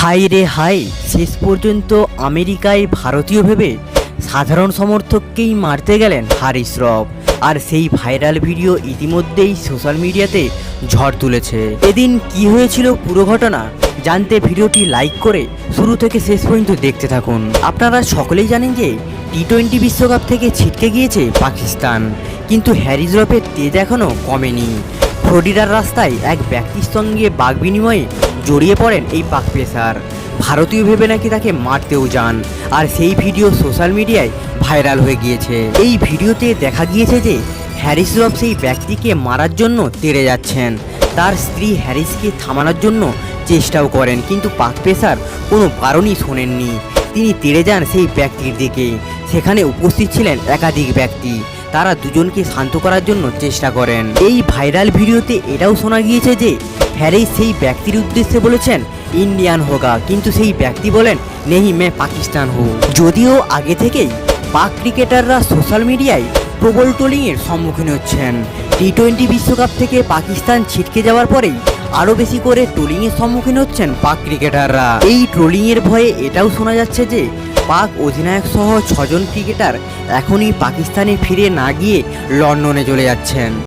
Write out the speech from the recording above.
High রে high, শেষ পর্যন্ত আমেরিকায় ভারতীয় ভেবে সাধারণ সমর্থককেই মারতে গেলেন হারিস শ্রফ। আর সেই ভাইরাল ভিডিও ইতিমধ্যেই সোশ্যাল মিডিয়াতে ঝড় তুলেছে। এদিন কি হয়েছিল পুরো ঘটনা জানতে ভিডিওটি লাইক করে শুরু থেকে শেষ পর্যন্ত দেখতে থাকুন। আপনারা সকলেই জানেন যে টি-20 বিশ্বকাপ থেকে ছিটকে গিয়েছে পাকিস্তান, কিন্তু হারিস শ্রফের তেজ এখনও কমেনি। ফ্লোরিডার রাস্তায় এক ব্যক্তির সঙ্গে বাক বিনিময়ে জড়িয়ে পড়েন এই পাক পেসার। ভারতীয় ভেবে নাকি তাকে মারতেও যান, আর সেই ভিডিও সোশ্যাল মিডিয়ায় ভাইরাল হয়ে গিয়েছে। এই ভিডিওতে দেখা গিয়েছে যে হারিস শ্রফ সেই ব্যক্তিকে মারার জন্য তেড়ে যাচ্ছেন। তার স্ত্রী হারিসকে থামানোর জন্য চেষ্টাও করেন, কিন্তু পাক পেসার কোনো বারণই শোনেননি। তিনি তেড়ে যান সেই ব্যক্তির দিকে। সেখানে উপস্থিত ছিলেন একাধিক ব্যক্তি, তারা দুজনকে শান্ত করার জন্য চেষ্টা করেন। এই ভাইরাল ভিডিওতে এটাও শোনা গিয়েছে যে হ্যারিস সেই ব্যক্তির উদ্দেশ্যে বলেছেন ইন্ডিয়ান হোগা, কিন্তু সেই ব্যক্তি বলেন নেহি মে পাকিস্তান হো। যদিও আগে থেকেই পাক ক্রিকেটাররা সোশ্যাল মিডিয়ায় প্রবল ট্রোলিংয়ের সম্মুখীন হচ্ছেন। টি-20 বিশ্বকাপ থেকে পাকিস্তান ছিটকে যাওয়ার পরেই আরও বেশি করে ট্রোলিংয়ের সম্মুখীন হচ্ছেন পাক ক্রিকেটাররা। এই ট্রোলিংয়ের ভয়ে এটাও শোনা যাচ্ছে যে পাক অধিনায়ক সহ 6 জন ক্রিকেটার এখনই পাকিস্তানে ফিরে না গিয়ে লন্ডনে চলে যাচ্ছেন।